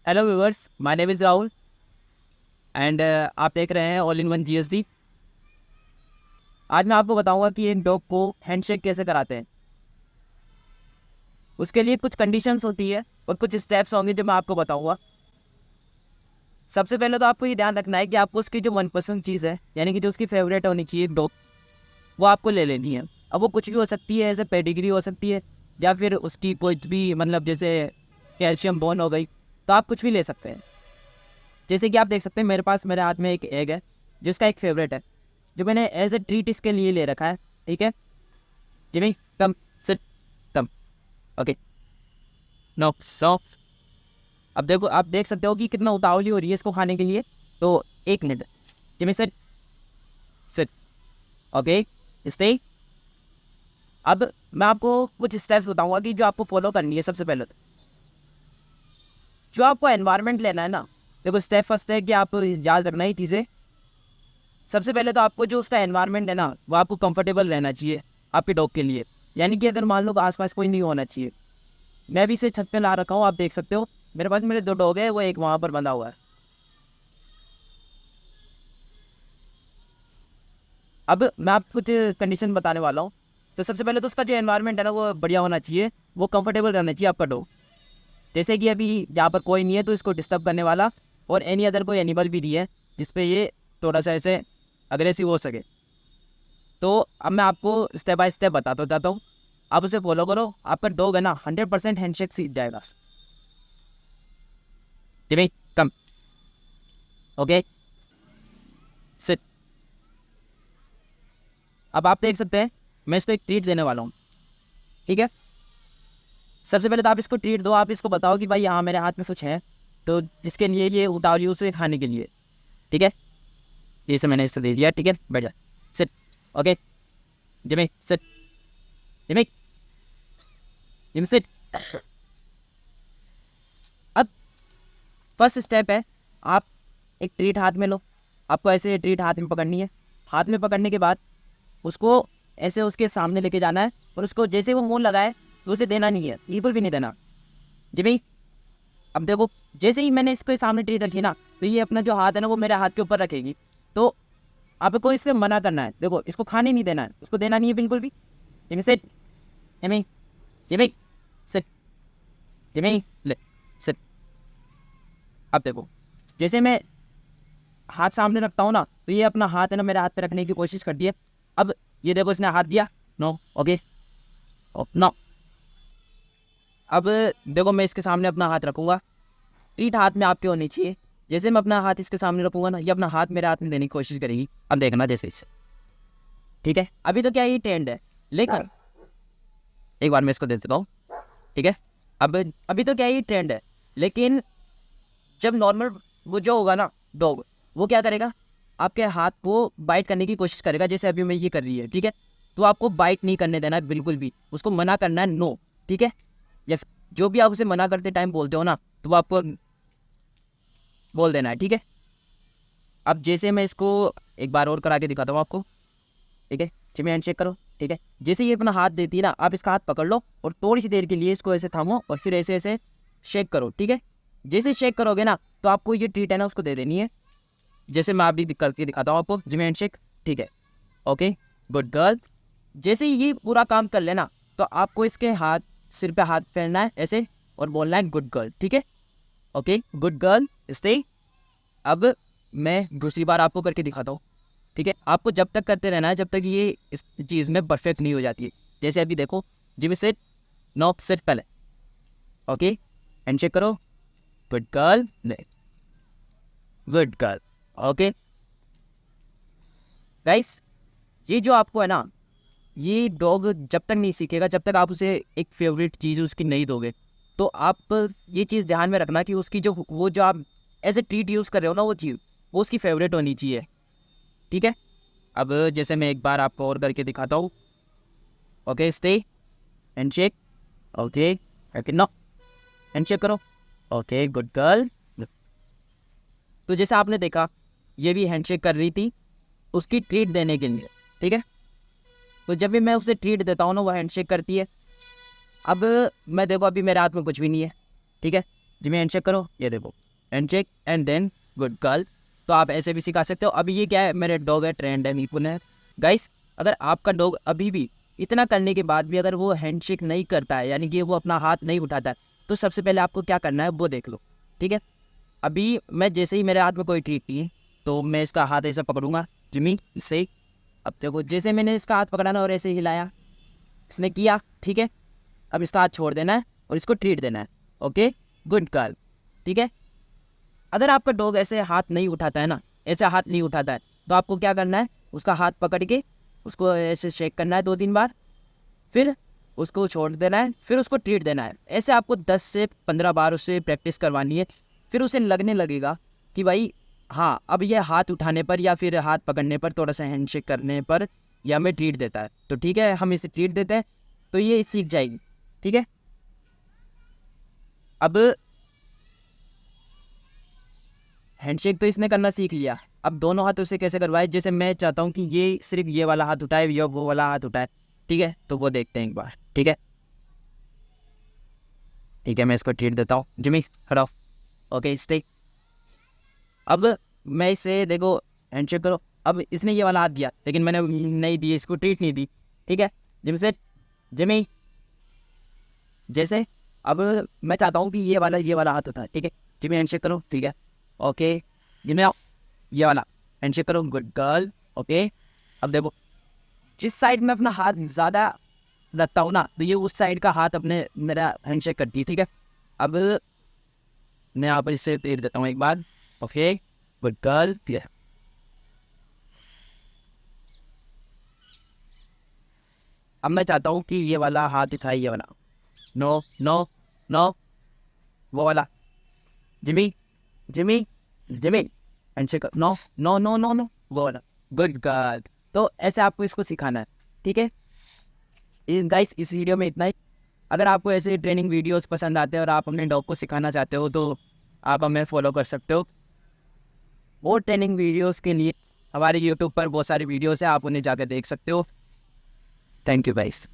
Hello viewers, my name is Rahul and आप देख रहे हैं ऑल इन वन जीएसडी। आज मैं आपको बताऊंगा कि एक डॉग को हैंडशेक कैसे कराते हैं। उसके लिए कुछ कंडीशंस होती है और कुछ स्टेप्स होंगे जो मैं आपको बताऊंगा। सबसे पहले तो आपको ये ध्यान रखना है कि आपको उसकी जो मनपसंद चीज़ है, यानी कि जो उसकी फेवरेट होनी चाहिए डॉग, वो आपको ले लेनी है। अब वो कुछ भी हो सकती है, ऐसे पेडिग्री हो सकती है या फिर उसकी कोई भी मतलब जैसे कैल्शियम बोन हो गई, तो आप कुछ भी ले सकते हैं। जैसे कि आप देख सकते हैं मेरे हाथ में एक एग है जिसका एक फेवरेट है, जो मैंने एज ए ट्रीट इसके लिए ले रखा है। ठीक है जिमी, कम, सिट, कम, ओके, नो सॉफ्ट। अब देखो, आप देख सकते हो कि कितना उतावली हो रही है इसको खाने के लिए। तो 1 minute, Jimmy sit, sit, okay, stay. अब मैं आपको कुछ स्टेप्स बताऊंगा कि जो आपको फॉलो करनी है। सबसे पहले तो जो आपको एनवायरनमेंट लेना है ना, देखो स्टेप फर्स्ट है कि आप याद रखना ही चीज़ें। सबसे पहले तो आपको जो उसका एनवायरनमेंट है ना, वो आपको कंफर्टेबल रहना चाहिए आपके डॉग के लिए। यानी कि अगर मान लो आसपास कोई नहीं होना चाहिए। मैं भी इसे छत पे ला रखा हूँ, आप देख सकते हो। मेरे पास मेरे 2 डॉग है, वो एक वहाँ पर बंधा हुआ है। अब मैं आपको कुछ कंडीशन बताने वाला हूँ। तो सबसे पहले तो उसका जो एनवायरनमेंट है ना, वो बढ़िया होना चाहिए, वो कंफर्टेबल रहना चाहिए आपका डॉग। जैसे कि अभी यहाँ पर कोई नहीं है तो इसको डिस्टर्ब करने वाला, और एनी अदर कोई एनिमल भी नहीं है जिसपे ये थोड़ा सा ऐसे अग्रेसिव हो सके। तो अब मैं आपको स्टेप बाय स्टेप बताता जाता हूँ, आप उसे फॉलो करो। आपका डॉग है ना 100% हैंडशेक सीख जाएगा। जिमी, कम, ओके, सिट। अब आप देख सकते हैं मैं इसको एक ट्रीट देने वाला हूँ। ठीक है, सबसे पहले तो आप इसको ट्रीट दो। आप इसको बताओ कि भाई यहाँ मेरे हाथ में कुछ है, तो जिसके लिए ये उतावली उसे खाने के लिए। ठीक है, ये से मैंने इसको दे दिया। ठीक है, बैठ जा, sit, okay, Jimmy sit, Jimmy, Jimmy sit. अब फर्स्ट स्टेप है, आप एक ट्रीट हाथ में लो। आपको ऐसे ट्रीट हाथ में पकड़नी है। हाथ में पकड़ने के बाद उसको ऐसे उसके सामने लेके जाना है, और उसको जैसे वो मुंह लगाए तो उसे देना नहीं है, बिल्कुल भी नहीं देना। जी भाई, अब देखो, जैसे ही मैंने इसको सामने ट्रीट रखी ना, तो ये अपना जो हाथ है ना वो मेरे हाथ के ऊपर रखेगी। तो आपको इससे मना करना है। देखो, इसको खाने नहीं देना है, उसको देना नहीं है बिल्कुल भी। Jimmy sit, Jimmy, Jimmy sit, Jimmy ले, सिट। अब देखो, जैसे मैं हाथ सामने रखता हूँ ना, तो ये अपना हाथ है ना मेरे हाथ पे रखने की कोशिश करती है। अब ये देखो, इसने हाथ दिया, नो, ओके, नो। अब देखो, मैं इसके सामने अपना हाथ रखूंगा। ट्रीट हाथ में आपके होनी चाहिए। जैसे मैं अपना हाथ इसके सामने रखूंगा ना, ये अपना हाथ मेरे हाथ में देने की कोशिश करेगी। अब देखना जैसे इससे। ठीक है, अभी तो क्या ये ट्रेंड है, लेकिन एक बार मैं इसको दे देता हूँ। ठीक है, अब अभी तो क्या ये ट्रेंड है, लेकिन जब नॉर्मल वो जो होगा ना डॉग, वो क्या करेगा, आपके हाथ को बाइट करने की कोशिश करेगा, जैसे अभी मैं ये कर रही है। ठीक है, तो आपको बाइट नहीं करने देना है बिल्कुल भी, उसको मना करना है, नो। ठीक है, या जो भी आप उसे मना करते टाइम बोलते हो ना, तो वो आपको बोल देना है। ठीक है, अब जैसे मैं इसको एक बार और करा के दिखाता हूँ आपको। ठीक है, जिम्मे हैंड चेक करो। ठीक है, जैसे ये अपना हाथ देती है ना, आप इसका हाथ पकड़ लो और थोड़ी सी देर के लिए इसको ऐसे थामो और फिर ऐसे ऐसे शेक करो। ठीक है, जैसे शेक करोगे ना, तो आपको ये ट्रीट है ना उसको दे देनी है। जैसे मैं अभी करके दिखाता हूँ आपको, जिम्मे हैंड शेक। ठीक है, ओके, गुड गर्ल। जैसे ही ये पूरा काम कर लेना, तो आपको इसके हाथ, सिर पे हाथ फेरना है ऐसे और बोलना है गुड गर्ल। ठीक है, ओके, गुड गर्ल, स्टे। अब मैं दूसरी बार आपको करके दिखाता हूँ। ठीक है, आपको जब तक करते रहना है जब तक ये इस चीज़ में परफेक्ट नहीं हो जाती है। जैसे अभी देखो, जिमी सेट, नो सेट पहले, ओके, हैंडशेक करो, good girl, good girl, okay. Guys, ये जो आपको है ना, ये डॉग जब तक नहीं सीखेगा, जब तक आप उसे एक फेवरेट चीज़ उसकी नहीं दोगे। तो आप ये चीज़ ध्यान में रखना कि उसकी जो वो जो आप एज ए ट्रीट यूज़ कर रहे हो ना, वो चीज़ वो उसकी फेवरेट होनी चाहिए। ठीक है, अब जैसे मैं एक बार आपको और करके दिखाता हूँ। Okay, stay, handshake, okay, okay, no, handshake करो, ओके, गुड गर्ल। तो जैसे आपने देखा, ये भी हैंडशेक कर रही थी उसकी ट्रीट देने के लिए। ठीक है, तो जब भी मैं उसे ट्रीट देता हूँ ना, वो हैंडशेक करती है। अब मैं देखो, अभी मेरे हाथ में कुछ भी नहीं है। ठीक है, जिमी हैंडशेक करो, ये देखो handshake and then good girl. तो आप ऐसे भी सिखा सकते हो। अभी ये क्या है, मेरे डॉग है, ट्रेंड है, मीपुन है। गाइस अगर आपका डॉग अभी भी इतना करने के बाद भी अगर वो हैंडशेक नहीं करता है, यानी कि वो अपना हाथ नहीं उठाता है, तो सबसे पहले आपको क्या करना है वो देख लो, ठीक है। अभी मैं जैसे ही मेरे हाथ में कोई ट्रीट नहीं है तो मैं इसका हाथ ऐसा पकड़ूंगा, जिमी इससे। अब देखो जैसे मैंने इसका हाथ पकड़ा ना और ऐसे हिलाया, इसने किया, ठीक है। अब इसका हाथ छोड़ देना है और इसको ट्रीट देना है। ओके गुड गर्ल, ठीक है। अगर आपका डॉग ऐसे हाथ नहीं उठाता है ना, ऐसे हाथ नहीं उठाता है, तो आपको क्या करना है, उसका हाथ पकड़ के उसको ऐसे शेक करना है 2-3 बार, फिर उसको छोड़ देना है, फिर उसको ट्रीट देना है। ऐसे आपको 10 से 15 बार उससे प्रैक्टिस करवानी है। फिर उसे लगने लगेगा कि भाई हाँ अब ये हाथ उठाने पर या फिर हाथ पकड़ने पर, थोड़ा सा हैंडशेक करने पर या हमें ट्रीट देता है, तो ठीक है हम इसे ट्रीट देते हैं, तो ये सीख जाएगी, ठीक है। अब हैंडशेक तो इसने करना सीख लिया, अब दोनों हाथ उसे कैसे करवाए। जैसे मैं चाहता हूँ कि ये सिर्फ ये वाला हाथ उठाए या वो वाला हाथ उठाए, ठीक है, तो वो देखते हैं एक बार, ठीक है। ठीक है मैं इसको ट्रीट देता हूँ, जिमी खड़ा, ओके स्टे। अब मैं इसे देखो हैंडशेक करो, अब इसने ये वाला हाथ दिया लेकिन मैंने नहीं दी, इसको ट्रीट नहीं दी, ठीक है। जिम से जिमी जैसे अब मैं चाहता हूँ कि ये वाला हाथ उठाए, ठीक है। जिमी हैंडशेक करो, ठीक है, ओके। जिमी आओ, ये वाला हैंडशेक करो, गुड गर्ल, ओके। अब देखो जिस साइड में अपना हाथ ज़्यादा रखता हूँ ना, तो ये उस साइड का हाथ अपने मेरा हैंडशेक करती है, ठीक है। अब मैं यहाँ पर इससे ट्रीट देता हूँ एक बार, ओके गुड गर्ल। अब मैं चाहता हूँ कि ये वाला हाथ दिखाई, ये वाला, नो नो नो, वो वाला, Jimmy Jimmy Jimmy handshake, no no no no no, वो वाला, गुड गर्ल। तो ऐसे आपको इसको सिखाना है, ठीक है। गाइस इस वीडियो में इतना ही। अगर आपको ऐसे ट्रेनिंग वीडियोस पसंद आते हैं और आप अपने डॉग को सिखाना चाहते हो तो आप हमें फॉलो कर सकते हो। वो ट्रेनिंग वीडियोस के लिए हमारे यूट्यूब पर बहुत सारी वीडियोस हैं, आप उन्हें जाकर देख सकते हो। Thank you guys.